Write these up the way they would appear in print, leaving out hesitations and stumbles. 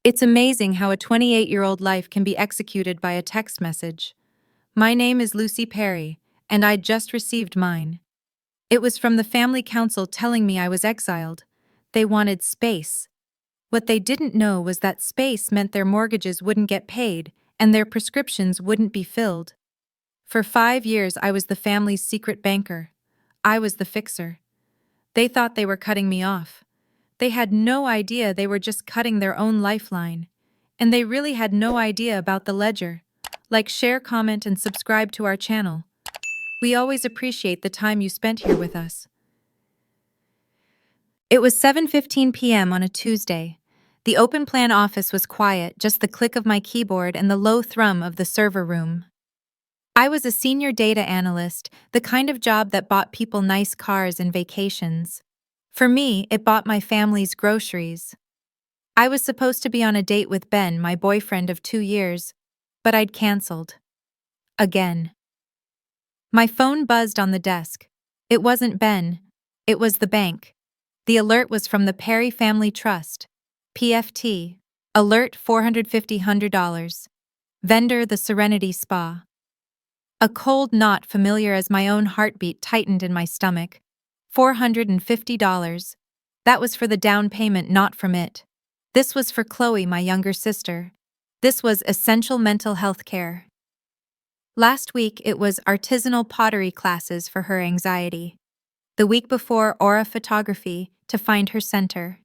It's amazing how a 28-year-old life can be executed by a text message. My name is Lucy Perry, and I'd just received mine. It was from the family council telling me I was exiled. They wanted space. What they didn't know was that space meant their mortgages wouldn't get paid and their prescriptions wouldn't be filled. For 5 years, I was the family's secret banker. I was the fixer. They thought they were cutting me off. They had no idea they were just cutting their own lifeline. And they really had no idea about the ledger. Like, share, comment, and subscribe to our channel. We always appreciate the time you spent here with us. It was 7:15 p.m. on a Tuesday. The open plan office was quiet, just the click of my keyboard and the low thrum of the server room. I was a senior data analyst, the kind of job that bought people nice cars and vacations. For me, it bought my family's groceries. I was supposed to be on a date with Ben, my boyfriend of 2 years, but I'd canceled. Again. My phone buzzed on the desk. It wasn't Ben. It was the bank. The alert was from the Perry Family Trust. PFT. Alert $450. Vendor the Serenity Spa. A cold knot familiar as my own heartbeat tightened in my stomach. $450. That was for the down payment, not from it. This was for Chloe, my younger sister. This was essential mental health care. Last week, it was artisanal pottery classes for her anxiety. The week before, aura photography to find her center.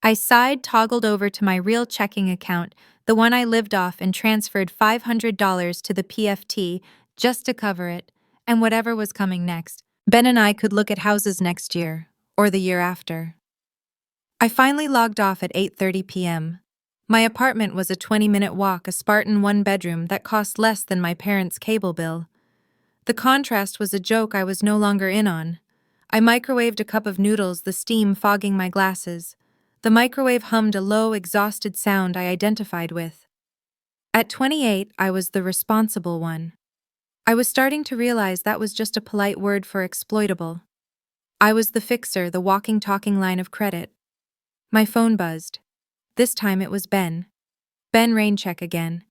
I sighed, toggled over to my real checking account, the one I lived off, and transferred $500 to the PFT just to cover it, and whatever was coming next. Ben and I could look at houses next year, or the year after. I finally logged off at 8:30 p.m. My apartment was a 20-minute walk, a Spartan one-bedroom that cost less than my parents' cable bill. The contrast was a joke I was no longer in on. I microwaved a cup of noodles, the steam fogging my glasses. The microwave hummed a low, exhausted sound I identified with. At 28, I was the responsible one. I was starting to realize that was just a polite word for exploitable. I was the fixer, the walking, talking line of credit. My phone buzzed. This time it was Ben. Ben Raincheck again.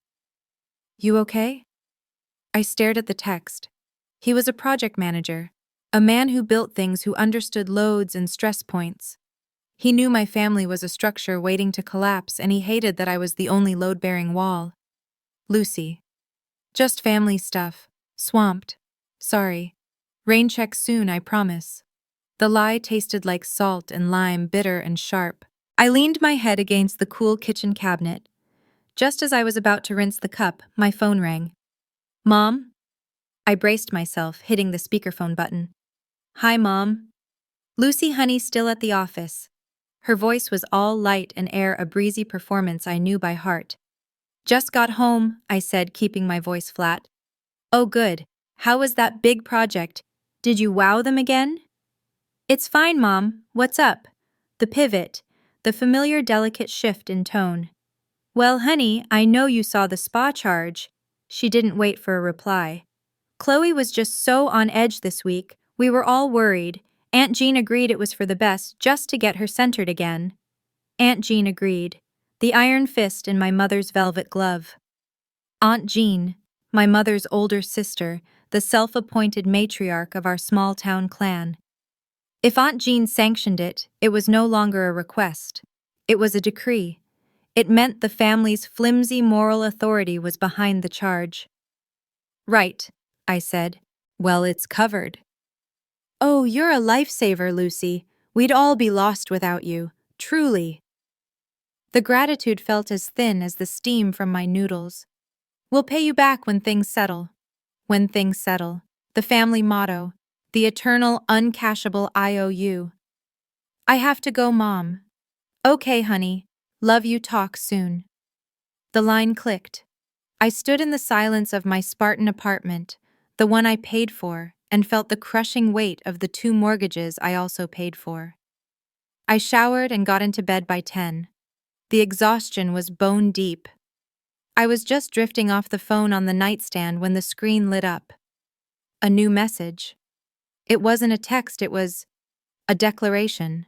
You okay? I stared at the text. He was a project manager, a man who built things, who understood loads and stress points. He knew my family was a structure waiting to collapse, and he hated that I was the only load-bearing wall. Lucy. Just family stuff. Swamped. Sorry. Rain check soon, I promise. The lie tasted like salt and lime, bitter and sharp. I leaned my head against the cool kitchen cabinet. Just as I was about to rinse the cup, my phone rang. Mom? I braced myself, hitting the speakerphone button. Hi, Mom. Lucy, honey, still at the office. Her voice was all light and air, a breezy performance I knew by heart. Just got home, I said, keeping my voice flat. Oh, good. How was that big project? Did you wow them again? It's fine, Mom. What's up? The pivot, the familiar delicate shift in tone. Well, honey, I know you saw the spa charge. She didn't wait for a reply. Chloe was just so on edge this week. We were all worried. Aunt Jean agreed it was for the best, just to get her centered again. Aunt Jean agreed. The iron fist in my mother's velvet glove. Aunt Jean, my mother's older sister, the self-appointed matriarch of our small-town clan. If Aunt Jean sanctioned it, it was no longer a request. It was a decree. It meant the family's flimsy moral authority was behind the charge. Right, I said. Well, it's covered. Oh, you're a lifesaver, Lucy. We'd all be lost without you, truly. The gratitude felt as thin as the steam from my noodles. We'll pay you back when things settle. When things settle. The family motto. The eternal, uncashable IOU. I have to go, Mom. Okay, honey. Love you, talk soon. The line clicked. I stood in the silence of my Spartan apartment, the one I paid for, and felt the crushing weight of the 2 mortgages I also paid for. I showered and got into bed by 10. The exhaustion was bone deep. I was just drifting off the phone on the nightstand when the screen lit up. A new message. It wasn't a text, it was a declaration.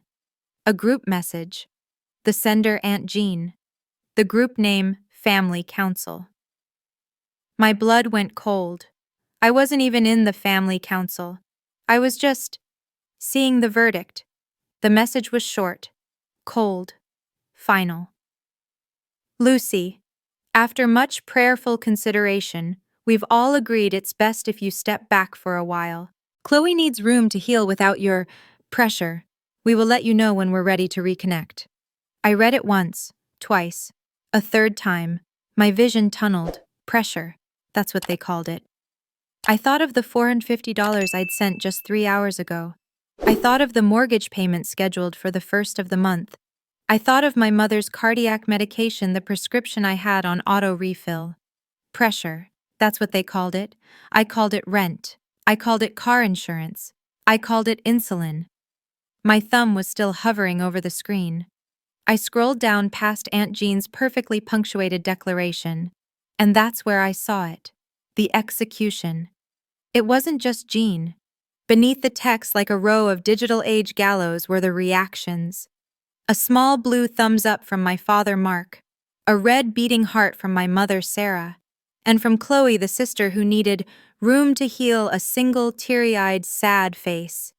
A group message. The sender, Aunt Jean. The group name, Family Council. My blood went cold. I wasn't even in the family council. I was just seeing the verdict. The message was short, cold, final. Lucy, after much prayerful consideration, we've all agreed it's best if you step back for a while. Chloe needs room to heal without your pressure. We will let you know when we're ready to reconnect. I read it once, twice, a third time. My vision tunneled. Pressure. That's what they called it. I thought of the $450 I'd sent just 3 hours ago. I thought of the mortgage payment scheduled for the first of the month. I thought of my mother's cardiac medication, the prescription I had on auto refill. Pressure. That's what they called it. I called it rent. I called it car insurance. I called it insulin. My thumb was still hovering over the screen. I scrolled down past Aunt Jean's perfectly punctuated declaration. And that's where I saw it. The execution. It wasn't just Jean. Beneath the text, like a row of digital age gallows, were the reactions. A small blue thumbs up from my father Mark, a red beating heart from my mother Sarah, and from Chloe, the sister who needed room to heal, a single teary-eyed, sad face.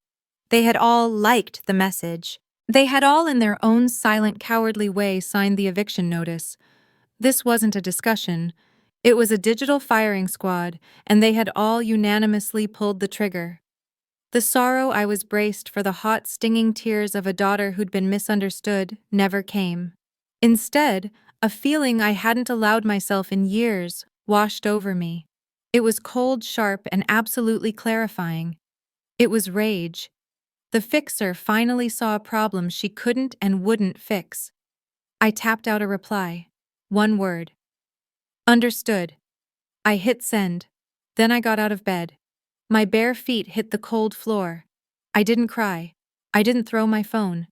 They had all liked the message. They had all, in their own silent, cowardly way, signed the eviction notice. This wasn't a discussion. It was a digital firing squad, and they had all unanimously pulled the trigger. The sorrow I was braced for, the hot, stinging tears of a daughter who'd been misunderstood, never came. Instead, a feeling I hadn't allowed myself in years washed over me. It was cold, sharp, and absolutely clarifying. It was rage. The fixer finally saw a problem she couldn't and wouldn't fix. I tapped out a reply. One word. Understood. I hit send. Then I got out of bed. My bare feet hit the cold floor. I didn't cry. I didn't throw my phone.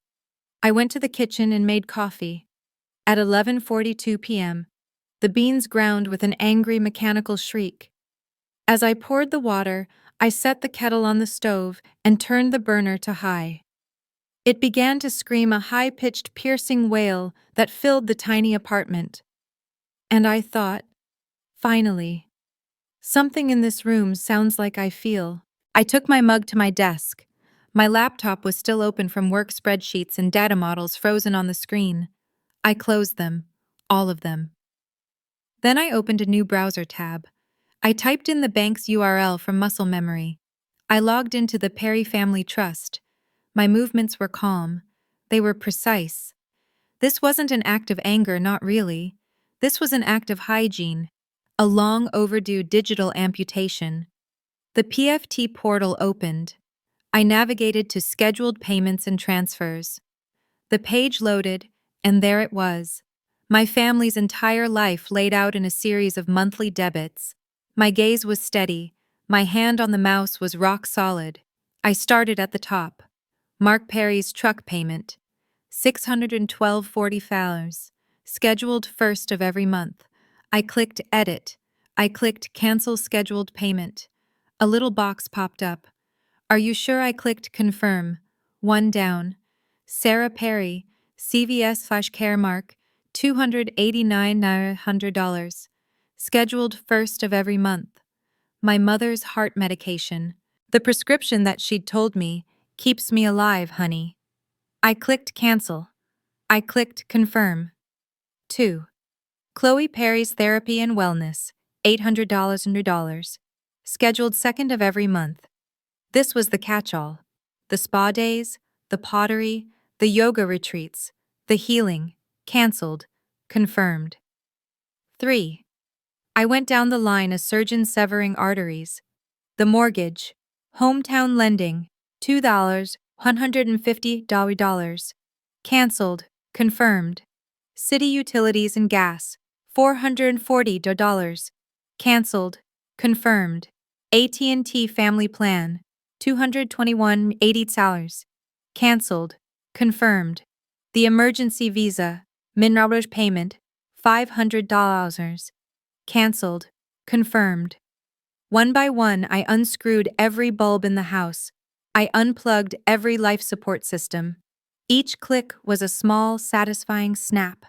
I went to the kitchen and made coffee. At 11:42 p.m., the beans ground with an angry mechanical shriek. As I poured the water, I set the kettle on the stove and turned the burner to high. It began to scream, a high-pitched, piercing wail that filled the tiny apartment. And I thought, finally, something in this room sounds like I feel. I took my mug to my desk. My laptop was still open from work, spreadsheets and data models frozen on the screen. I closed them, all of them. Then I opened a new browser tab. I typed in the bank's URL from muscle memory. I logged into the Perry Family Trust. My movements were calm. They were precise. This wasn't an act of anger, not really. This was an act of hygiene, a long overdue digital amputation. The PFT portal opened. I navigated to scheduled payments and transfers. The page loaded, and there it was. My family's entire life laid out in a series of monthly debits. My gaze was steady. My hand on the mouse was rock solid. I started at the top. Mark Perry's truck payment. $612.40. Scheduled first of every month. I clicked Edit. I clicked Cancel Scheduled Payment. A little box popped up. Are you sure? I clicked Confirm. One down. Sarah Perry, CVS/Caremark, $289,900. Scheduled first of every month. My mother's heart medication. The prescription that she'd told me keeps me alive, honey. I clicked Cancel. I clicked Confirm. 2. Chloe Perry's Therapy and Wellness, $800. Scheduled second of every month. This was the catch-all. The spa days, the pottery, the yoga retreats, the healing, canceled, confirmed. 3. I went down the line, a surgeon severing arteries. The mortgage, hometown lending, $150. Canceled, confirmed. City utilities and gas, $440. Canceled, confirmed. AT&T family plan, $221.80. Canceled, confirmed. The emergency visa, minimum payment, $500. Canceled, confirmed. One by one, I unscrewed every bulb in the house. I unplugged every life support system. Each click was a small, satisfying snap.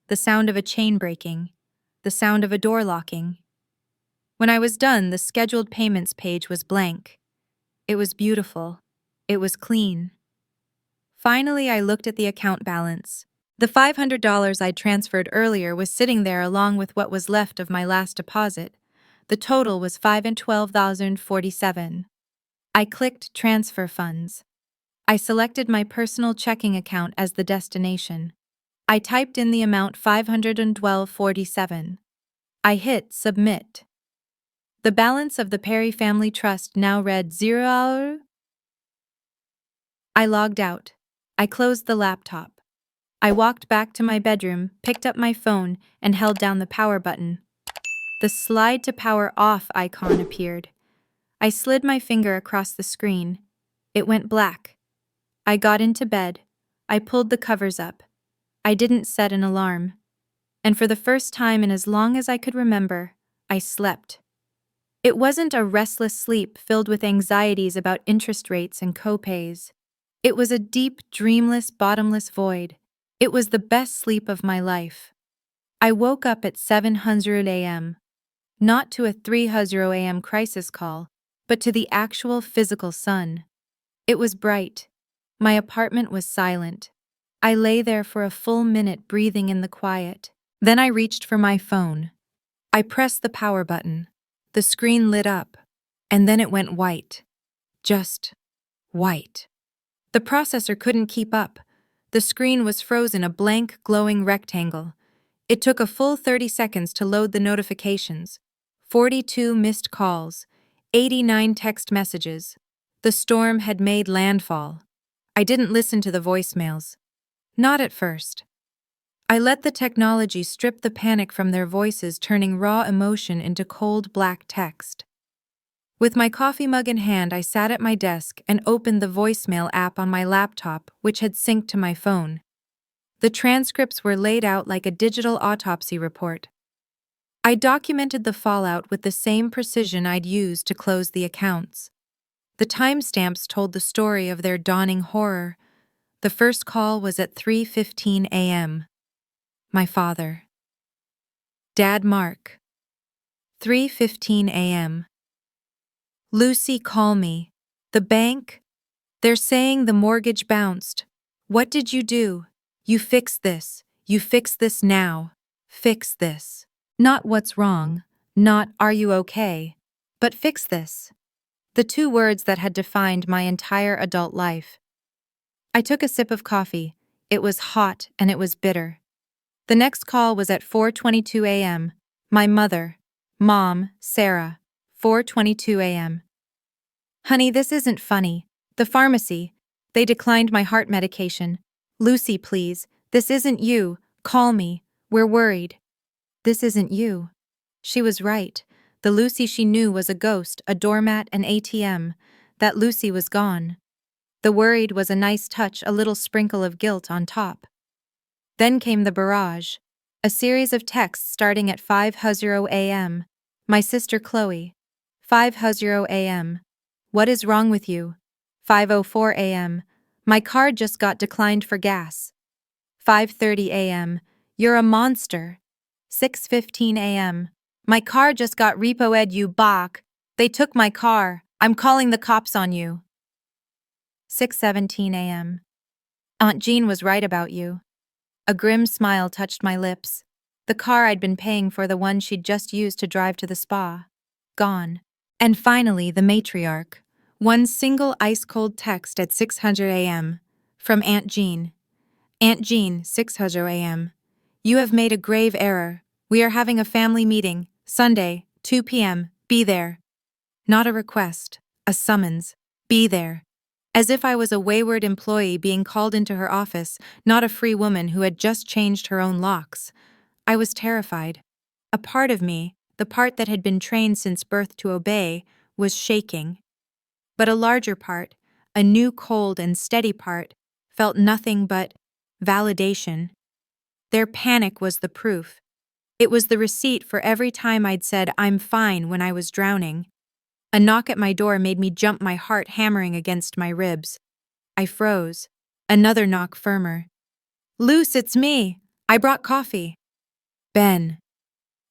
the sound of a chain breaking, the sound of a door locking. When I was done, the scheduled payments page was blank. It was beautiful. It was clean. Finally, I looked at the account balance. The $500 I'd transferred earlier was sitting there along with what was left of my last deposit. The total was $512,047. I clicked Transfer Funds. I selected my personal checking account as the destination. I typed in the amount $512.47. I hit Submit. The balance of the Perry Family Trust now read $0. I logged out. I closed the laptop. I walked back to my bedroom, picked up my phone, and held down the power button. The slide to power off icon appeared. I slid my finger across the screen. It went black. I got into bed. I pulled the covers up. I didn't set an alarm. And for the first time in as long as I could remember, I slept. It wasn't a restless sleep filled with anxieties about interest rates and co-pays. It was a deep, dreamless, bottomless void. It was the best sleep of my life. I woke up at 7:00 a.m., not to a 3:00 a.m. crisis call, but to the actual physical sun. It was bright. My apartment was silent. I lay there for a full minute breathing in the quiet. Then I reached for my phone. I pressed the power button. The screen lit up, and then it went white. Just white. The processor couldn't keep up. The screen was frozen a blank, glowing rectangle. It took a full 30 seconds to load the notifications. 42 missed calls, 89 text messages. The storm had made landfall. I didn't listen to the voicemails. Not at first. I let the technology strip the panic from their voices, turning raw emotion into cold black text. With my coffee mug in hand, I sat at my desk and opened the voicemail app on my laptop, which had synced to my phone. The transcripts were laid out like a digital autopsy report. I documented the fallout with the same precision I'd used to close the accounts. The timestamps told the story of their dawning horror. The first call was at 3:15 a.m. My father. Dad Mark. 3:15 a.m. Lucy, call me. The bank? They're saying the mortgage bounced. What did you do? You fix this. You fix this now. Fix this. Not what's wrong. Not are you okay. But fix this. The two words that had defined my entire adult life. I took a sip of coffee. It was hot and it was bitter. The next call was at 4:22 a.m. My mother. Mom, Sarah. 4:22 a.m. Honey, this isn't funny. The pharmacy. They declined my heart medication. Lucy, please. This isn't you. Call me. We're worried. This isn't you. She was right. The Lucy she knew was a ghost, a doormat, an ATM. That Lucy was gone. The worried was a nice touch, a little sprinkle of guilt on top. Then came the barrage. A series of texts starting at 5:00 a.m. My sister Chloe. 5:00 a.m. What is wrong with you? 5:04 a.m. My card just got declined for gas. 5:30 a.m. You're a monster. 6:15 a.m. My car just got repoed, you bach. They took my car. I'm calling the cops on you. 6:17 a.m. Aunt Jean was right about you. A grim smile touched my lips. The car I'd been paying for, the one she'd just used to drive to the spa. Gone. And finally, the matriarch. One single ice-cold text at 6:00 a.m. from Aunt Jean. Aunt Jean, 6:00 a.m. You have made a grave error. We are having a family meeting, Sunday, 2 p.m. Be there. Not a request, a summons. Be there. As if I was a wayward employee being called into her office, not a free woman who had just changed her own locks. I was terrified. A part of me, the part that had been trained since birth to obey, was shaking. But a larger part, a new cold and steady part, felt nothing but validation. Their panic was the proof. It was the receipt for every time I'd said, "I'm fine," when I was drowning. A knock at my door made me jump, my heart hammering against my ribs. I froze. Another knock, firmer. "Luce, it's me. I brought coffee. Ben.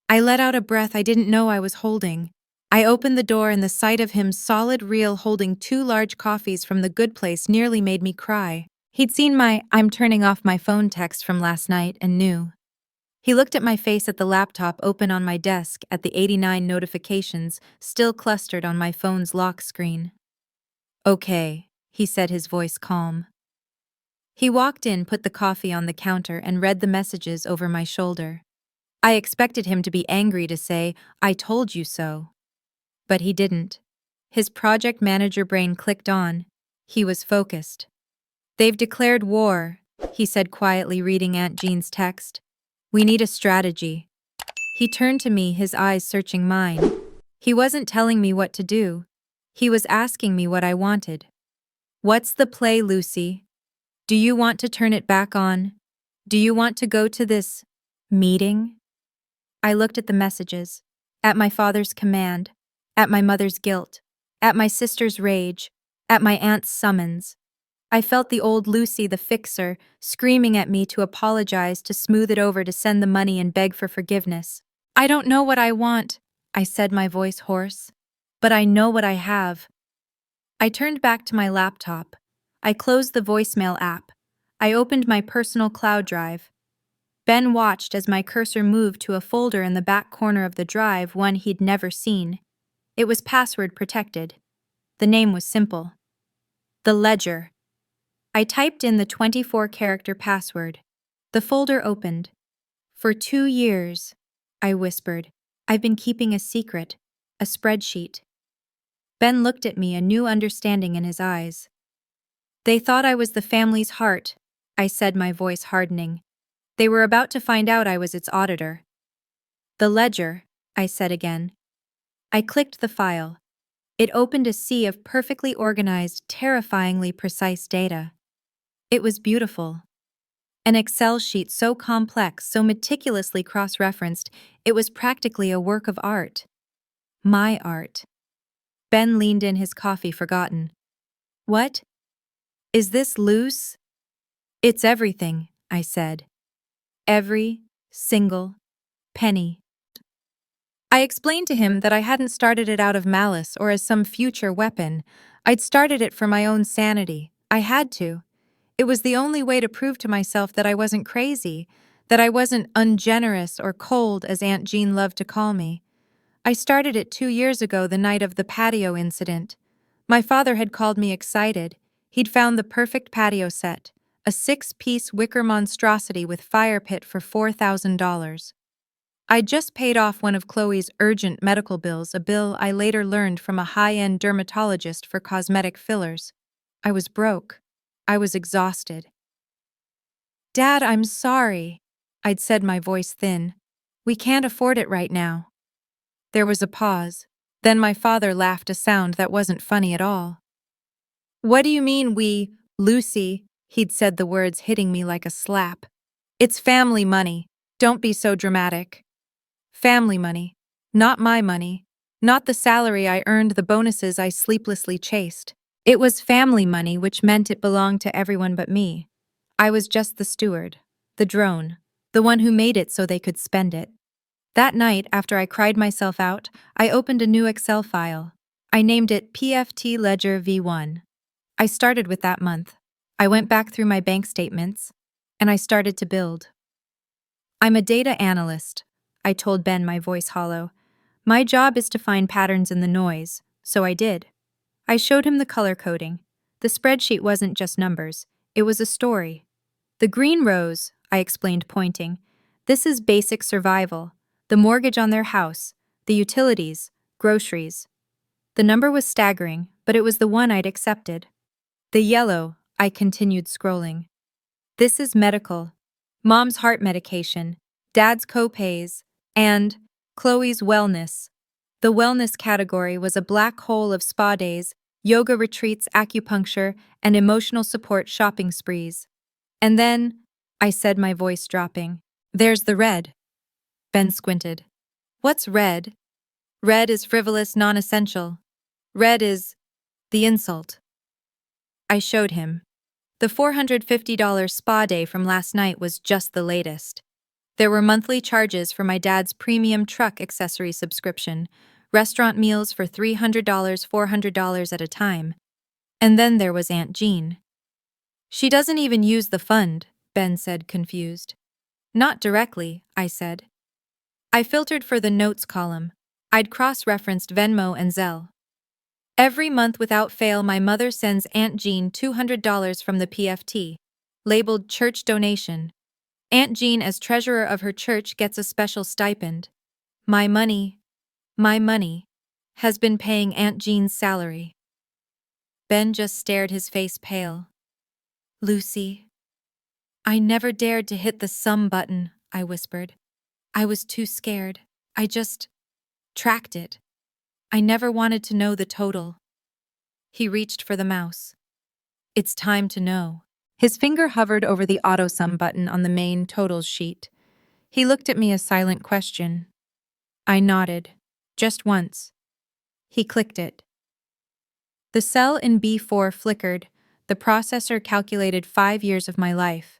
I let out a breath I didn't know I was holding. I opened the door and the sight of him solid real holding 2 large coffees from the good place nearly made me cry. He'd seen my "I'm turning off my phone" text from last night and knew. He looked at my face at the laptop open on my desk at the 89 notifications still clustered on my phone's lock screen. "Okay," he said, his voice calm. He walked in, put the coffee on the counter, and read the messages over my shoulder. I expected him to be angry, to say, "I told you so." But he didn't. His project manager brain clicked on. He was focused. "They've declared war," he said quietly, reading Aunt Jean's text. "We need a strategy." He turned to me, his eyes searching mine. He wasn't telling me what to do. He was asking me what I wanted. "What's the play, Lucy? Do you want to turn it back on? Do you want to go to this meeting?" I looked at the messages, at my father's command, at my mother's guilt, at my sister's rage, at my aunt's summons. I felt the old Lucy, the fixer, screaming at me to apologize, to smooth it over, to send the money and beg for forgiveness. "I don't know what I want," I said, my voice hoarse. "But I know what I have." I turned back to my laptop. I closed the voicemail app. I opened my personal cloud drive. Ben watched as my cursor moved to a folder in the back corner of the drive, one he'd never seen. It was password protected. The name was simple. The Ledger. I typed in the 24-character password. The folder opened. "For 2 years," I whispered, "I've been keeping a secret, a spreadsheet." Ben looked at me, a new understanding in his eyes. "They thought I was the family's heart," I said, my voice hardening. "They were about to find out I was its auditor." "The Ledger," I said again. I clicked the file. It opened a sea of perfectly organized, terrifyingly precise data. It was beautiful. An Excel sheet so complex, so meticulously cross-referenced, it was practically a work of art. My art. Ben leaned in, his coffee forgotten. "What? Is this loose?" "It's everything," I said. "Every single penny." I explained to him that I hadn't started it out of malice or as some future weapon. I'd started it for my own sanity. I had to. It was the only way to prove to myself that I wasn't crazy, that I wasn't ungenerous or cold, as Aunt Jean loved to call me. I started it 2 years ago, the night of the patio incident. My father had called me excited. He'd found the perfect patio set, a 6-piece wicker monstrosity with fire pit for $4,000. I'd just paid off one of Chloe's urgent medical bills, a bill I later learned from a high-end dermatologist for cosmetic fillers. I was broke. I was exhausted. "Dad, I'm sorry," I'd said, my voice thin. "We can't afford it right now." There was a pause. Then my father laughed, a sound that wasn't funny at all. "What do you mean we, Lucy?" He'd said, the words hitting me like a slap. "It's family money. Don't be so dramatic." Family money. Not my money. Not the salary I earned, the bonuses I sleeplessly chased. It was family money, which meant it belonged to everyone but me. I was just the steward, the drone, the one who made it so they could spend it. That night, after I cried myself out, I opened a new Excel file. I named it PFT Ledger V1. I started with that month. I went back through my bank statements, and I started to build. "I'm a data analyst," I told Ben, my voice hollow. "My job is to find patterns in the noise," so I did. I showed him the color coding. The spreadsheet wasn't just numbers, it was a story. "The green rows," I explained, pointing. "This is basic survival. The mortgage on their house, the utilities, groceries." The number was staggering, but it was the one I'd accepted. "The yellow," I continued, scrolling. "This is medical. Mom's heart medication, Dad's co-pays, and Chloe's wellness." The wellness category was a black hole of spa days, yoga retreats, acupuncture, and emotional support shopping sprees. "And then," I said, my voice dropping, "there's the red." Ben squinted. "What's red?" "Red is frivolous, non-essential. Red is the insult." I showed him. The $450 spa day from last night was just the latest. There were monthly charges for my dad's premium truck accessory subscription, restaurant meals for $300, $400 at a time. And then there was Aunt Jean. She doesn't even use the fund, Ben said, confused. Not directly, I said. I filtered for the notes column. I'd cross-referenced Venmo and Zelle. Every month without fail, my mother sends Aunt Jean $200 from the PFT, labeled church donation. Aunt Jean, as treasurer of her church, gets a special stipend. My money, has been paying Aunt Jean's salary. Ben just stared, his face pale. Lucy. I never dared to hit the sum button, I whispered. I was too scared. I just tracked it. I never wanted to know the total. He reached for the mouse. It's time to know. His finger hovered over the auto-sum button on the main totals sheet. He looked at me, a silent question. I nodded. Just once. He clicked it. The cell in B4 flickered. The processor calculated 5 years of my life.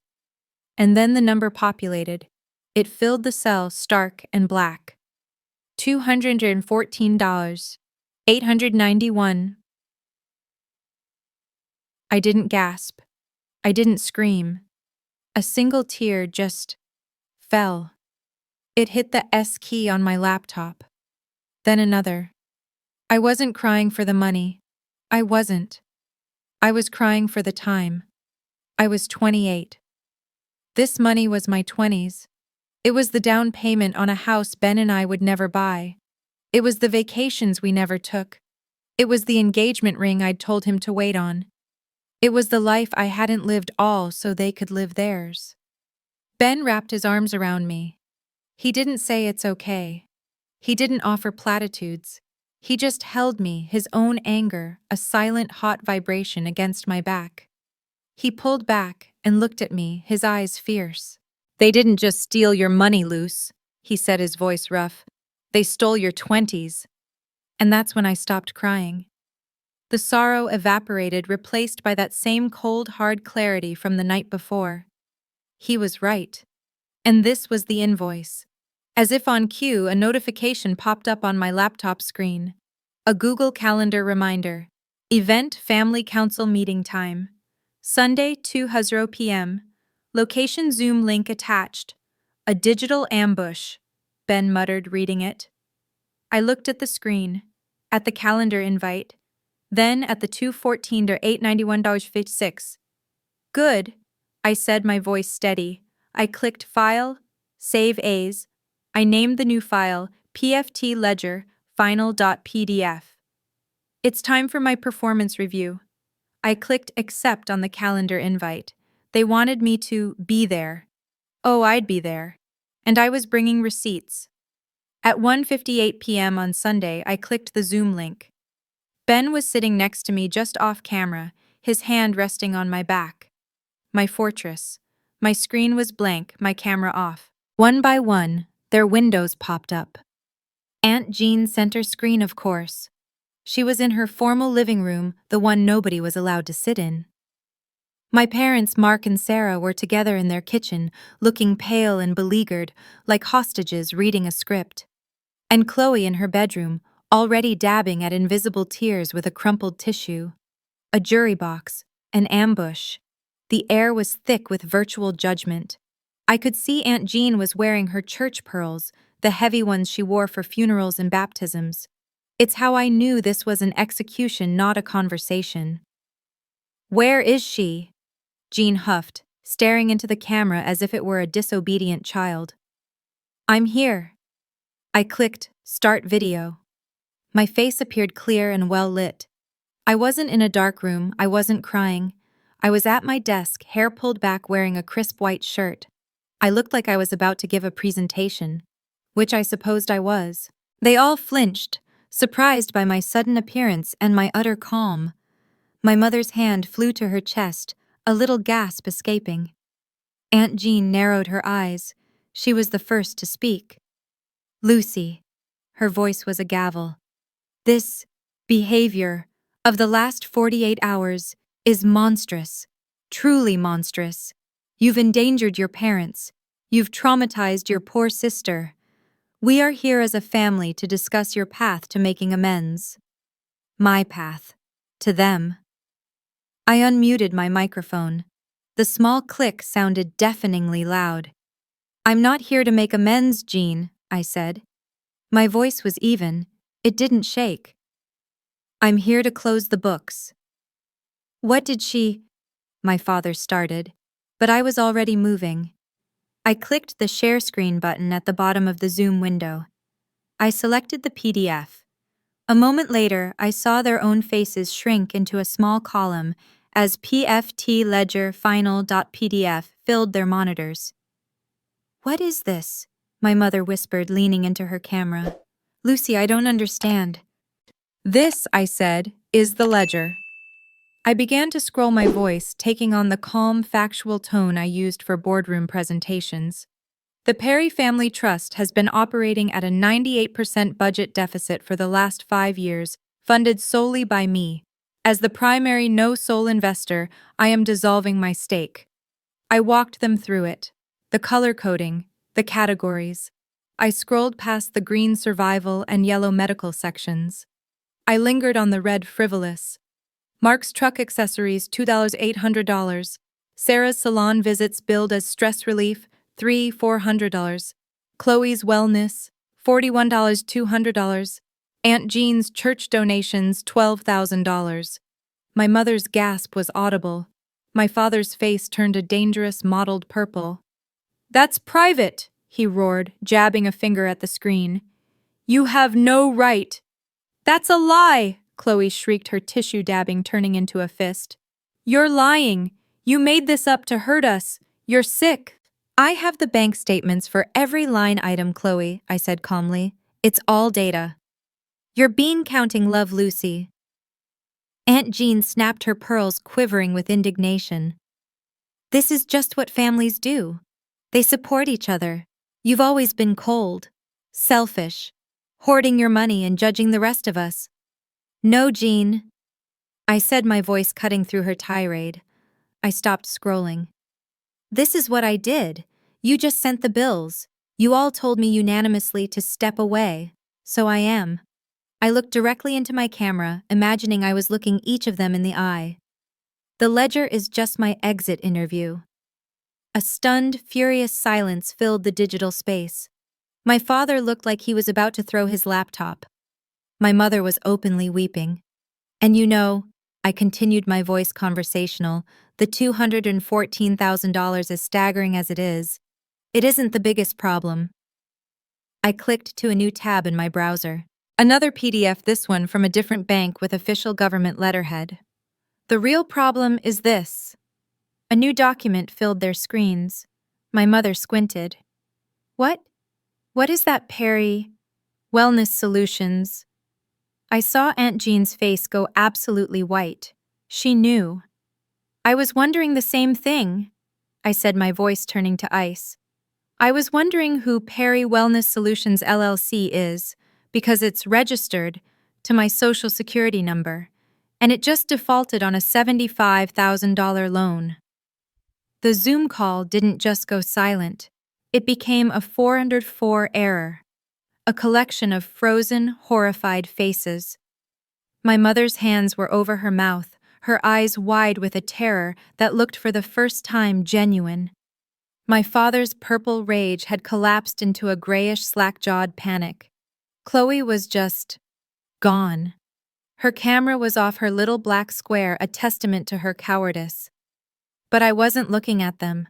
And then the number populated. It filled the cell, stark and black. $214. $891. I didn't gasp. I didn't scream. A single tear just fell. It hit the S key on my laptop. Then another. I wasn't crying for the money. I wasn't. I was crying for the time. I was 28. This money was my 20s. It was the down payment on a house Ben and I would never buy. It was the vacations we never took. It was the engagement ring I'd told him to wait on. It was the life I hadn't lived, all so they could live theirs. Ben wrapped his arms around me. He didn't say it's okay. He didn't offer platitudes. He just held me, his own anger, a silent, hot vibration against my back. He pulled back and looked at me, his eyes fierce. They didn't just steal your money, Luce, he said, his voice rough. They stole your 20s. And that's when I stopped crying. The sorrow evaporated, replaced by that same cold, hard clarity from the night before. He was right. And this was the invoice. As if on cue, a notification popped up on my laptop screen. A Google Calendar reminder. Event Family Council meeting time. Sunday, 2:00 p.m. Location Zoom link attached. A digital ambush, Ben muttered, reading it. I looked at the screen, at the calendar invite, then at the $214 to $891.56. Good, I said, my voice steady. I clicked File, Save As. I named the new file PFT Ledger Final.pdf. It's time for my performance review. I clicked Accept on the calendar invite. They wanted me to be there. Oh, I'd be there. And I was bringing receipts. At 1:58 p.m. on Sunday, I clicked the Zoom link. Ben was sitting next to me, just off camera, his hand resting on my back. My fortress. My screen was blank, my camera off. One by one, their windows popped up. Aunt Jean's center screen, of course. She was in her formal living room, the one nobody was allowed to sit in. My parents, Mark and Sarah, were together in their kitchen, looking pale and beleaguered, like hostages reading a script. And Chloe in her bedroom, already dabbing at invisible tears with a crumpled tissue. A jury box, an ambush. The air was thick with virtual judgment. I could see Aunt Jean was wearing her church pearls, the heavy ones she wore for funerals and baptisms. It's how I knew this was an execution, not a conversation. Where is she? Jean huffed, staring into the camera as if it were a disobedient child. I'm here. I clicked Start Video. My face appeared clear and well lit. I wasn't in a dark room, I wasn't crying. I was at my desk, hair pulled back, wearing a crisp white shirt. I looked like I was about to give a presentation, which I supposed I was. They all flinched, surprised by my sudden appearance and my utter calm. My mother's hand flew to her chest, a little gasp escaping. Aunt Jean narrowed her eyes. She was the first to speak. Lucy. Her voice was a gavel. This behavior of the last 48 hours is monstrous, truly monstrous. You've endangered your parents. You've traumatized your poor sister. We are here as a family to discuss your path to making amends. My path. To them. I unmuted my microphone. The small click sounded deafeningly loud. I'm not here to make amends, Jean, I said. My voice was even. It didn't shake. I'm here to close the books. What did she? My father started, but I was already moving. I clicked the share screen button at the bottom of the Zoom window. I selected the PDF. A moment later, I saw their own faces shrink into a small column as PFT ledger final.pdf filled their monitors. What is this? My mother whispered, leaning into her camera. Lucy, I don't understand. This, I said, is the ledger. I began to scroll, my voice taking on the calm, factual tone I used for boardroom presentations. The Perry Family Trust has been operating at a 98% budget deficit for the last 5 years, funded solely by me. As the primary no-soul investor, I am dissolving my stake. I walked them through it. The color coding, the categories. I scrolled past the green survival and yellow medical sections. I lingered on the red frivolous. Mark's truck accessories, $2,800. Sarah's salon visits billed as stress relief, $400. Chloe's wellness, $41,200. Aunt Jean's church donations, $12,000. My mother's gasp was audible. My father's face turned a dangerous mottled purple. That's private, he roared, jabbing a finger at the screen. You have no right. That's a lie, Chloe shrieked, her tissue dabbing turning into a fist. You're lying. You made this up to hurt us. You're sick. I have the bank statements for every line item, Chloe, I said calmly. It's all data. You're bean counting, Love Lucy. Aunt Jean snapped her pearls, quivering with indignation. This is just what families do. They support each other. You've always been cold, selfish, hoarding your money and judging the rest of us. No, Jean, I said, my voice cutting through her tirade. I stopped scrolling. This is what I did. You just sent the bills. You all told me unanimously to step away. So I am. I looked directly into my camera, imagining I was looking each of them in the eye. The ledger is just my exit interview. A stunned, furious silence filled the digital space. My father looked like he was about to throw his laptop. My mother was openly weeping. And you know, I continued, my voice conversational, the $214,000, as staggering as it isn't the biggest problem. I clicked to a new tab in my browser. Another PDF, this one from a different bank with official government letterhead. The real problem is this. A new document filled their screens. My mother squinted. What? What is that, Perry? Wellness Solutions. I saw Aunt Jean's face go absolutely white. She knew. I was wondering the same thing, I said, my voice turning to ice. I was wondering who Perry Wellness Solutions LLC is, because it's registered to my Social Security number, and it just defaulted on a $75,000 loan. The Zoom call didn't just go silent. It became a 404 error, a collection of frozen, horrified faces. My mother's hands were over her mouth, her eyes wide with a terror that looked for the first time genuine. My father's purple rage had collapsed into a grayish, slack-jawed panic. Chloe was just gone. Her camera was off her little black square, a testament to her cowardice. But I wasn't looking at them.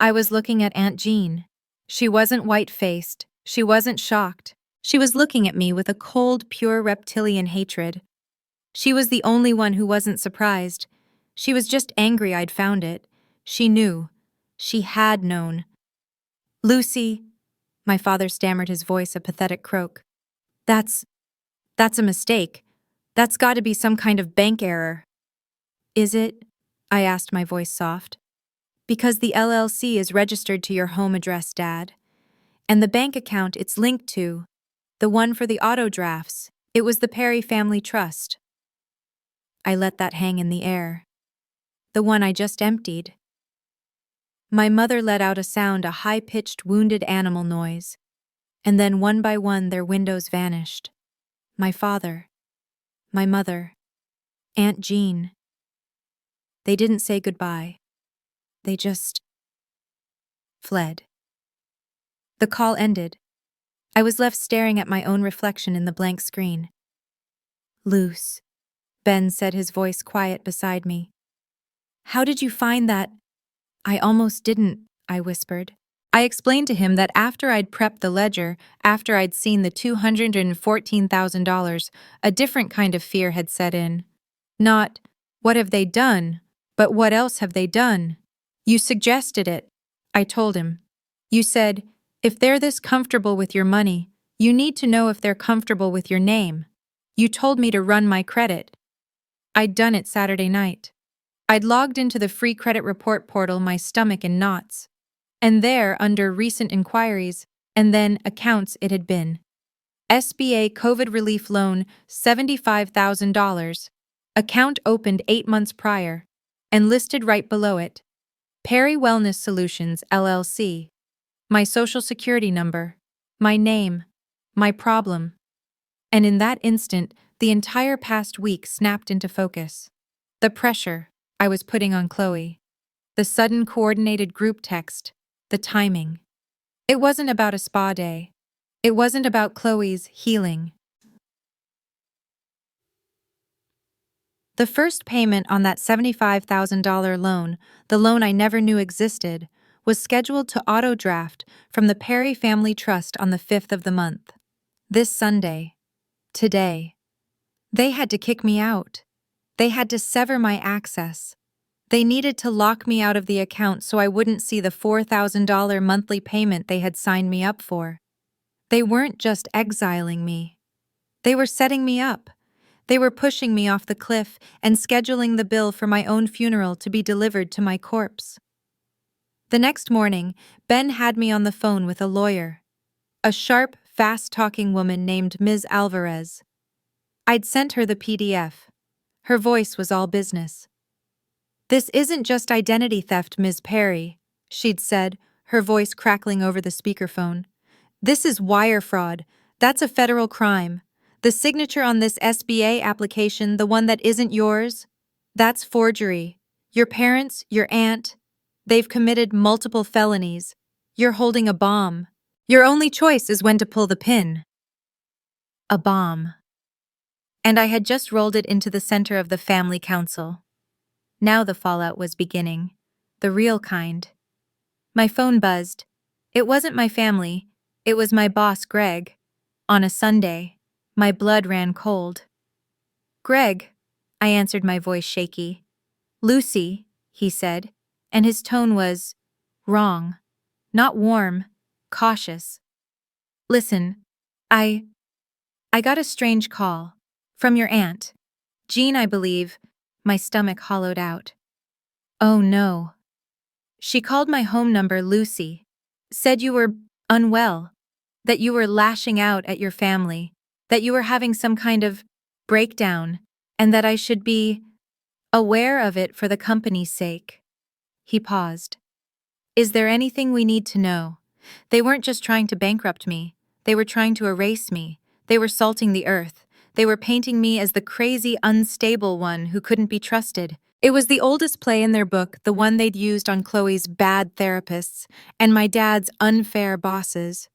I was looking at Aunt Jean. She wasn't white-faced. She wasn't shocked. She was looking at me with a cold, pure reptilian hatred. She was the only one who wasn't surprised. She was just angry I'd found it. She knew. She had known. Lucy, my father stammered, his voice a pathetic croak. That's a mistake. That's got to be some kind of bank error. Is it? I asked, my voice soft. Because the LLC is registered to your home address, Dad. And the bank account it's linked to, the one for the auto drafts, it was the Perry Family Trust. I let that hang in the air. The one I just emptied. My mother let out a sound, a high-pitched, wounded animal noise. And then one by one their windows vanished. My father, my mother, Aunt Jean. They didn't say goodbye. They just fled. The call ended. I was left staring at my own reflection in the blank screen. Luce, Ben said, his voice quiet beside me. How did you find that? I almost didn't, I whispered. I explained to him that after I'd prepped the ledger, after I'd seen the $214,000, a different kind of fear had set in. Not, what have they done, but what else have they done? You suggested it, I told him. You said, if they're this comfortable with your money, you need to know if they're comfortable with your name. You told me to run my credit. I'd done it Saturday night. I'd logged into the free credit report portal, my stomach in knots. And there, under recent inquiries, and then accounts, it had been. SBA COVID relief loan, $75,000. Account opened 8 months prior. And listed right below it. Perry Wellness Solutions, LLC. My social security number. My name. My problem. And in that instant, the entire past week snapped into focus. The pressure I was putting on Chloe. The sudden coordinated group text. The timing. It wasn't about a spa day. It wasn't about Chloe's healing. The first payment on that $75,000 loan, the loan I never knew existed, was scheduled to auto-draft from the Perry Family Trust on the 5th of the month. This Sunday. Today. They had to kick me out. They had to sever my access. They needed to lock me out of the account so I wouldn't see the $4,000 monthly payment they had signed me up for. They weren't just exiling me. They were setting me up. They were pushing me off the cliff and scheduling the bill for my own funeral to be delivered to my corpse. The next morning, Ben had me on the phone with a lawyer. A sharp, fast-talking woman named Ms. Alvarez. I'd sent her the PDF. Her voice was all business. This isn't just identity theft, Ms. Perry, she'd said, her voice crackling over the speakerphone. This is wire fraud. That's a federal crime. The signature on this SBA application, the one that isn't yours, that's forgery. Your parents, your aunt, they've committed multiple felonies. You're holding a bomb. Your only choice is when to pull the pin. A bomb. And I had just rolled it into the center of the family council. Now the fallout was beginning. The real kind. My phone buzzed. It wasn't my family. It was my boss, Greg. On a Sunday, my blood ran cold. Greg, I answered, my voice shaky. Lucy, he said, and his tone was wrong. Not warm, cautious. Listen, I got a strange call. From your aunt. Jean, I believe. My stomach hollowed out. Oh no. She called my home number, Lucy. Said you were unwell. That you were lashing out at your family. That you were having some kind of breakdown. And that I should be aware of it for the company's sake. He paused. Is there anything we need to know? They weren't just trying to bankrupt me. They were trying to erase me. They were salting the earth. They were painting me as the crazy, unstable one who couldn't be trusted. It was the oldest play in their book, the one they'd used on Chloe's bad therapists and my dad's unfair bosses.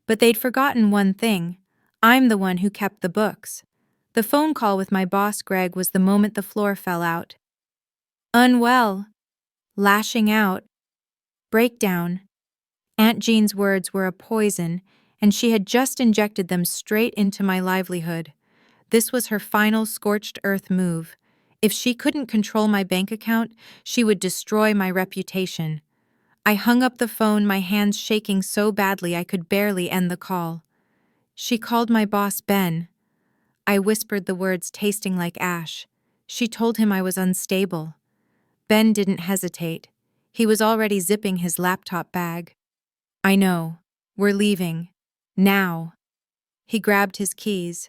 But they'd forgotten one thing. I'm the one who kept the books. The phone call with my boss, Greg, was the moment the floor fell out. Unwell. Lashing out. Breakdown. Aunt Jean's words were a poison, and she had just injected them straight into my livelihood. This was her final scorched earth move. If she couldn't control my bank account, she would destroy my reputation. I hung up the phone, my hands shaking so badly I could barely end the call. She called my boss, Ben. I whispered the words tasting like ash. She told him I was unstable. Ben didn't hesitate. He was already zipping his laptop bag. I know. We're leaving. Now. He grabbed his keys.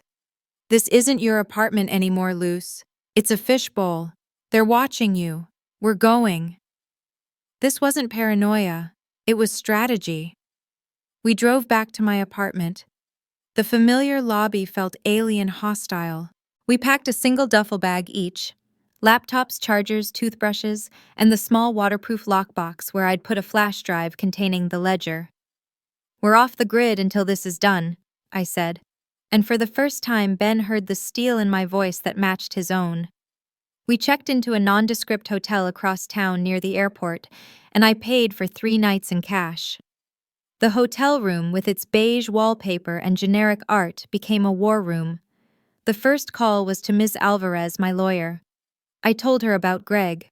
This isn't your apartment anymore, Luce. It's a fishbowl. They're watching you. We're going. This wasn't paranoia. It was strategy. We drove back to my apartment. The familiar lobby felt alien hostile. We packed a single duffel bag each. Laptops, chargers, toothbrushes, and the small waterproof lockbox where I'd put a flash drive containing the ledger. "We're off the grid until this is done," I said. And for the first time, Ben heard the steel in my voice that matched his own. We checked into a nondescript hotel across town near the airport, and I paid for 3 nights in cash. The hotel room, with its beige wallpaper and generic art, became a war room. The first call was to Ms. Alvarez, my lawyer. I told her about Greg.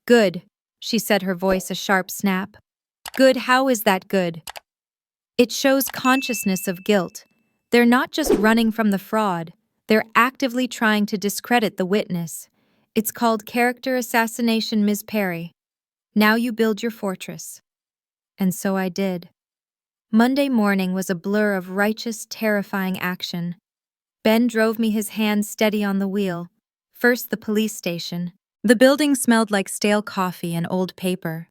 "Good," she said, her voice a sharp snap. "Good, how is that good?" "It shows consciousness of guilt. They're not just running from the fraud, they're actively trying to discredit the witness. It's called character assassination, Ms. Perry. Now you build your fortress." And so I did. Monday morning was a blur of righteous, terrifying action. Ben drove me, his hand steady on the wheel. First, the police station. The building smelled like stale coffee and old paper.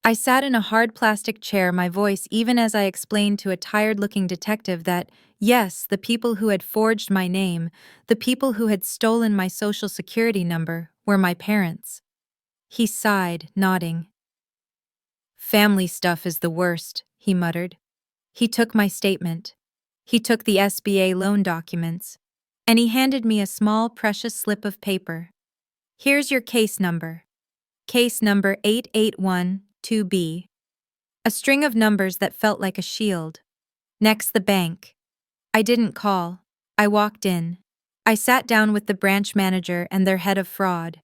I sat in a hard plastic chair, my voice even as I explained to a tired-looking detective that, yes, the people who had forged my name, the people who had stolen my social security number, were my parents. He sighed, nodding. "Family stuff is the worst," he muttered. He took my statement. He took the SBA loan documents. And he handed me a small, precious slip of paper. "Here's your case number. Case number 8812B. A string of numbers that felt like a shield. Next, the bank. I didn't call. I walked in. I sat down with the branch manager and their head of fraud.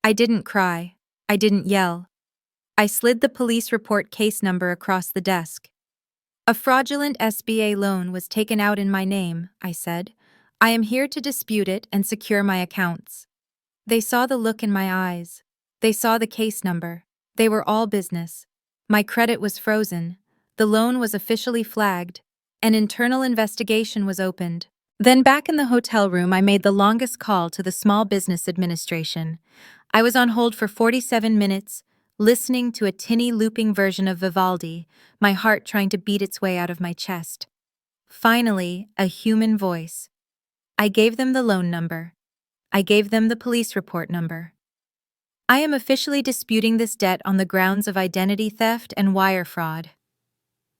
I didn't cry. I didn't yell. I slid the police report case number across the desk. "A fraudulent SBA loan was taken out in my name," I said. "I am here to dispute it and secure my accounts." They saw the look in my eyes. They saw the case number. They were all business. My credit was frozen. The loan was officially flagged. An internal investigation was opened. Then back in the hotel room, I made the longest call to the Small Business Administration. I was on hold for 47 minutes, listening to a tinny looping version of Vivaldi, my heart trying to beat its way out of my chest. Finally, a human voice. I gave them the loan number. I gave them the police report number. "I am officially disputing this debt on the grounds of identity theft and wire fraud."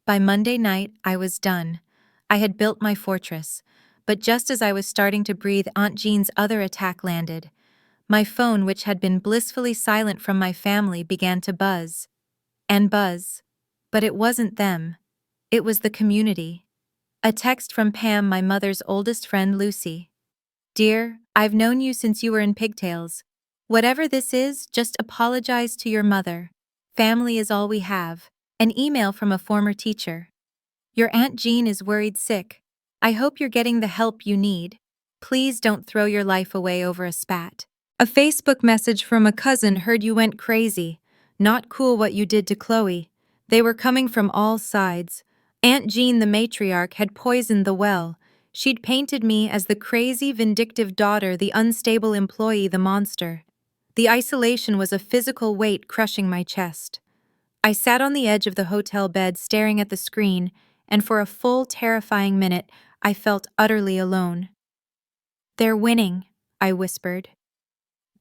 By Monday night, I was done. I had built my fortress, but just as I was starting to breathe, Aunt Jean's other attack landed. My phone, which had been blissfully silent from my family, began to buzz. And buzz. But it wasn't them. It was the community. A text from Pam, my mother's oldest friend, Lucy. "Dear, I've known you since you were in pigtails. Whatever this is, just apologize to your mother. Family is all we have." An email from a former teacher. "Your Aunt Jean is worried sick. I hope you're getting the help you need. Please don't throw your life away over a spat." A Facebook message from a cousin, "Heard you went crazy. Not cool what you did to Chloe." They were coming from all sides. Aunt Jean, the matriarch, had poisoned the well. She'd painted me as the crazy, vindictive daughter, the unstable employee, the monster. The isolation was a physical weight crushing my chest. I sat on the edge of the hotel bed staring at the screen, and for a full, terrifying minute, I felt utterly alone. "They're winning," I whispered.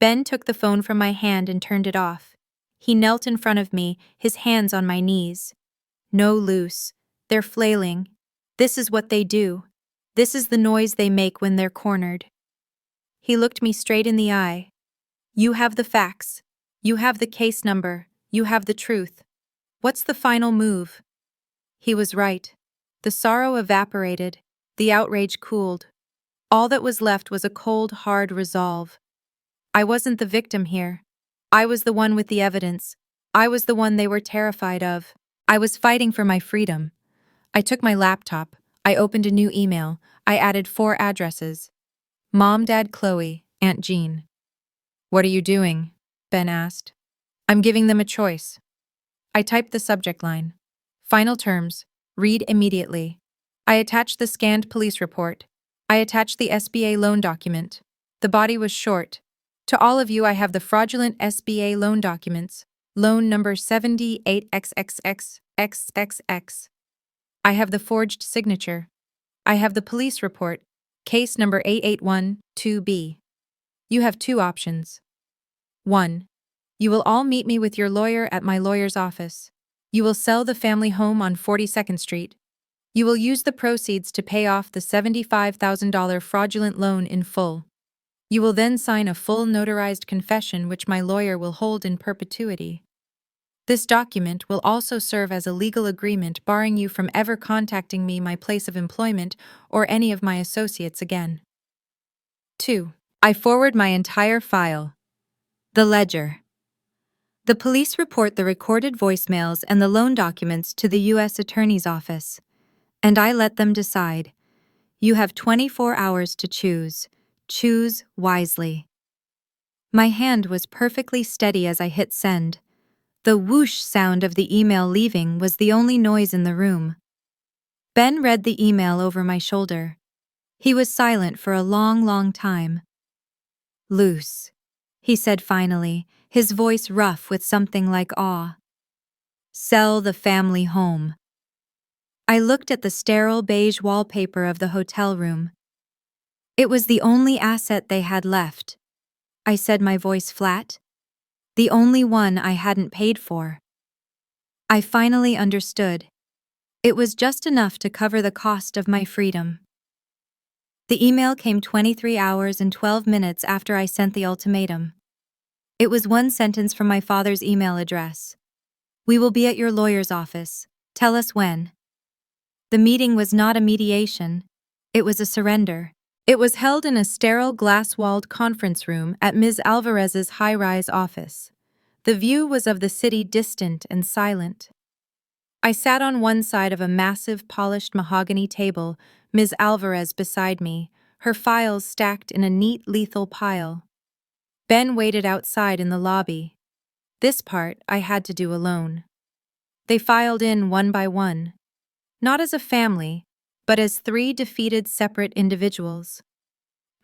Ben took the phone from my hand and turned it off. He knelt in front of me, his hands on my knees. "No, Luce. They're flailing. This is what they do. This is the noise they make when they're cornered." He looked me straight in the eye. "You have the facts. You have the case number. You have the truth. What's the final move?" He was right. The sorrow evaporated. The outrage cooled. All that was left was a cold, hard resolve. I wasn't the victim here. I was the one with the evidence. I was the one they were terrified of. I was fighting for my freedom. I took my laptop. I opened a new email. I added 4 addresses. Mom, Dad, Chloe, Aunt Jean. "What are you doing?" Ben asked. "I'm giving them a choice." I typed the subject line. "Final terms. Read immediately." I attached the scanned police report. I attached the SBA loan document. The body was short. "To all of you, I have the fraudulent SBA loan documents. Loan number 78XXXXXX. I have the forged signature. I have the police report. Case number 8812B. You have two options. 1. You will all meet me with your lawyer at my lawyer's office. You will sell the family home on 42nd Street. You will use the proceeds to pay off the $75,000 fraudulent loan in full. You will then sign a full notarized confession which my lawyer will hold in perpetuity. This document will also serve as a legal agreement barring you from ever contacting me, my place of employment, or any of my associates again. 2. I forward my entire file. The ledger. The police report the recorded voicemails and the loan documents to the U.S. Attorney's Office, and I let them decide. You have 24 hours to choose. Choose wisely. My hand was perfectly steady as I hit send. The whoosh sound of the email leaving was the only noise in the room. Ben read the email over my shoulder. He was silent for a long time. Loose, he said finally, his voice rough with something like awe. Sell the family home. I looked at the sterile beige wallpaper of the hotel room. It was the only asset they had left. I said, my voice flat. The only one I hadn't paid for. I finally understood. It was just enough to cover the cost of my freedom. The email came 23 hours and 12 minutes after I sent the ultimatum. It was one sentence from my father's email address. We will be at your lawyer's office. Tell us when. The meeting was not a mediation. It was a surrender. It was held in a sterile glass-walled conference room at Ms. Alvarez's high-rise office. The view was of the city, distant and silent. I sat on one side of a massive polished mahogany table, Ms. Alvarez beside me, her files stacked in a neat, lethal pile. Ben waited outside in the lobby. This part I had to do alone. They filed in one by one, not as a family, but as three defeated separate individuals.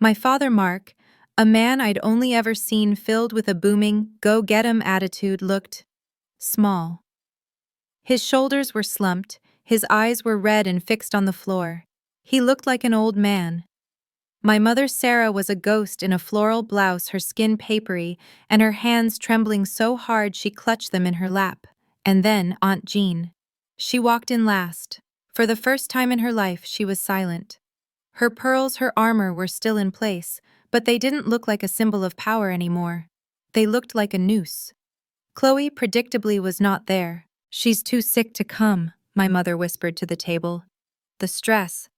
My father, Mark, a man I'd only ever seen filled with a booming, go-get-'em attitude, looked small. His shoulders were slumped, his eyes were red and fixed on the floor. He looked like an old man. My mother, Sarah, was a ghost in a floral blouse, her skin papery, and her hands trembling so hard she clutched them in her lap. And then Aunt Jean. She walked in last. For the first time in her life, she was silent. Her pearls, her armor were still in place, but they didn't look like a symbol of power anymore. They looked like a noose. Chloe predictably was not there. She's too sick to come, my mother whispered to the table. The stress.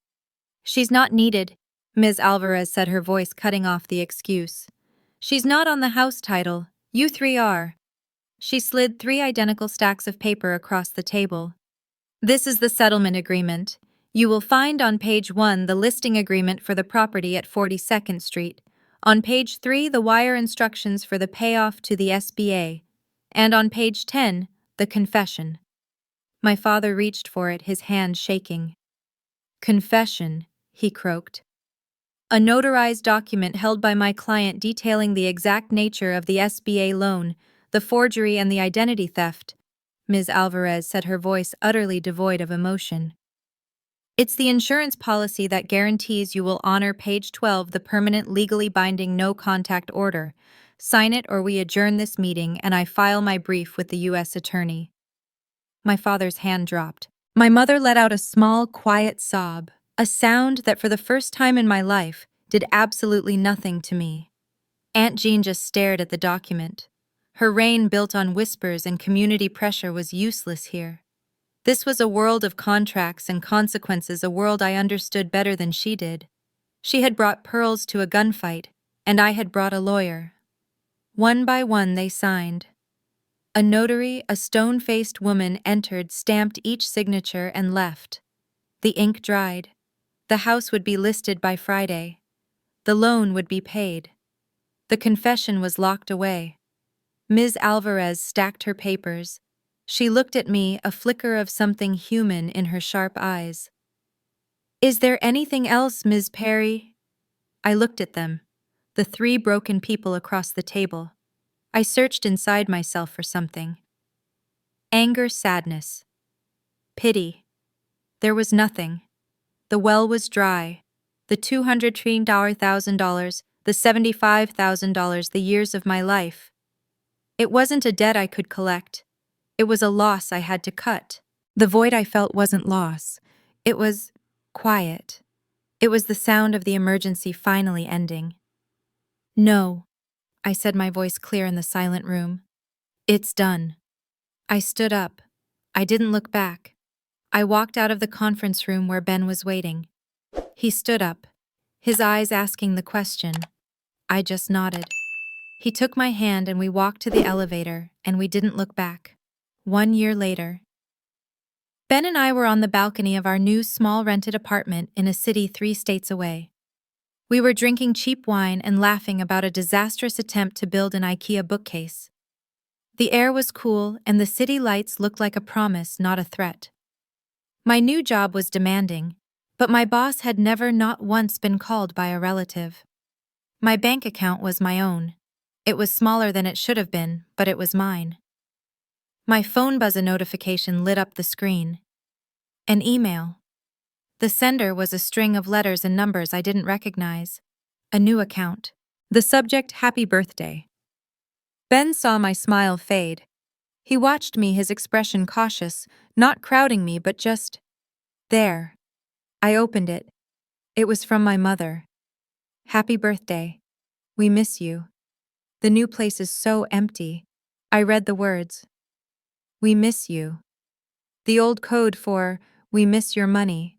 She's not needed, Ms. Alvarez said, her voice cutting off the excuse. She's not on the house title. You three are. She slid 3 identical stacks of paper across the table. This is the settlement agreement. You will find on page 1 the listing agreement for the property at 42nd Street. On page 3, the wire instructions for the payoff to the SBA. And on page 10, the confession. My father reached for it, his hand shaking. Confession, he croaked. A notarized document held by my client detailing the exact nature of the SBA loan, the forgery and the identity theft, Ms. Alvarez said, her voice utterly devoid of emotion. It's the insurance policy that guarantees you will honor page 12, the permanent legally binding no-contact order. Sign it or we adjourn this meeting and I file my brief with the U.S. Attorney. My father's hand dropped. My mother let out a small, quiet sob, a sound that for the first time in my life did absolutely nothing to me. Aunt Jean just stared at the document. Her reign built on whispers and community pressure was useless here. This was a world of contracts and consequences, a world I understood better than she did. She had brought pearls to a gunfight, and I had brought a lawyer. One by one they signed. A notary, a stone-faced woman, entered, stamped each signature, and left. The ink dried. The house would be listed by Friday. The loan would be paid. The confession was locked away. Ms. Alvarez stacked her papers. She looked at me, a flicker of something human in her sharp eyes. Is there anything else, Ms. Perry? I looked at them, the 3 broken people across the table. I searched inside myself for something. Anger, sadness. Pity. There was nothing. The well was dry. The $200,000, the $75,000, the years of my life. It wasn't a debt I could collect. It was a loss I had to cut. The void I felt wasn't loss. It was quiet. It was the sound of the emergency finally ending. No, I said, my voice clear in the silent room. It's done. I stood up. I didn't look back. I walked out of the conference room where Ben was waiting. He stood up, his eyes asking the question. I just nodded. He took my hand and we walked to the elevator, and we didn't look back. 1 year later, Ben and I were on the balcony of our new small rented apartment in a city 3 states away. We were drinking cheap wine and laughing about a disastrous attempt to build an IKEA bookcase. The air was cool and the city lights looked like a promise, not a threat. My new job was demanding, but my boss had never not once been called by a relative. My bank account was my own. It was smaller than it should have been, but it was mine. My phone buzz notification lit up the screen. An email. The sender was a string of letters and numbers I didn't recognize. A new account. The subject, happy birthday. Ben saw my smile fade. He watched me, his expression cautious, not crowding me but just there. I opened it. It was from my mother. Happy birthday. We miss you. The new place is so empty. I read the words. We miss you. The old code for, we miss your money.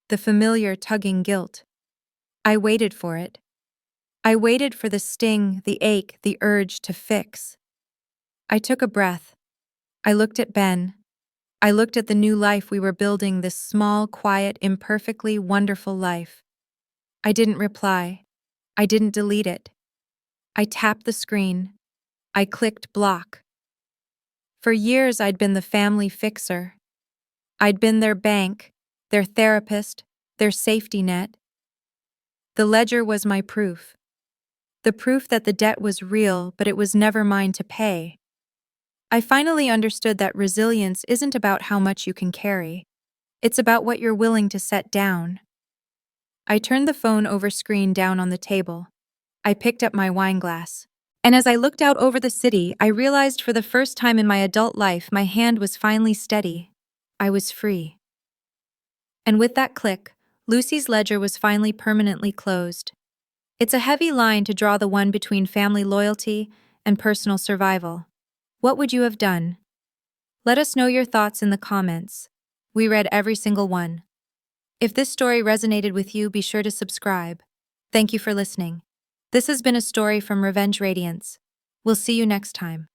The familiar tugging guilt. I waited for it. I waited for the sting, the ache, the urge to fix. I took a breath. I looked at Ben. I looked at the new life we were building, this small, quiet, imperfectly wonderful life. I didn't reply. I didn't delete it. I tapped the screen. I clicked block. For years I'd been the family fixer. I'd been their bank, their therapist, their safety net. The ledger was my proof. The proof that the debt was real, but it was never mine to pay. I finally understood that resilience isn't about how much you can carry. It's about what you're willing to set down. I turned the phone over screen down on the table. I picked up my wine glass. And as I looked out over the city, I realized for the first time in my adult life my hand was finally steady. I was free. And with that click, Lucy's ledger was finally permanently closed. It's a heavy line to draw, the one between family loyalty and personal survival. What would you have done? Let us know your thoughts in the comments. We read every single one. If this story resonated with you, be sure to subscribe. Thank you for listening. This has been a story from Radiance. We'll see you next time.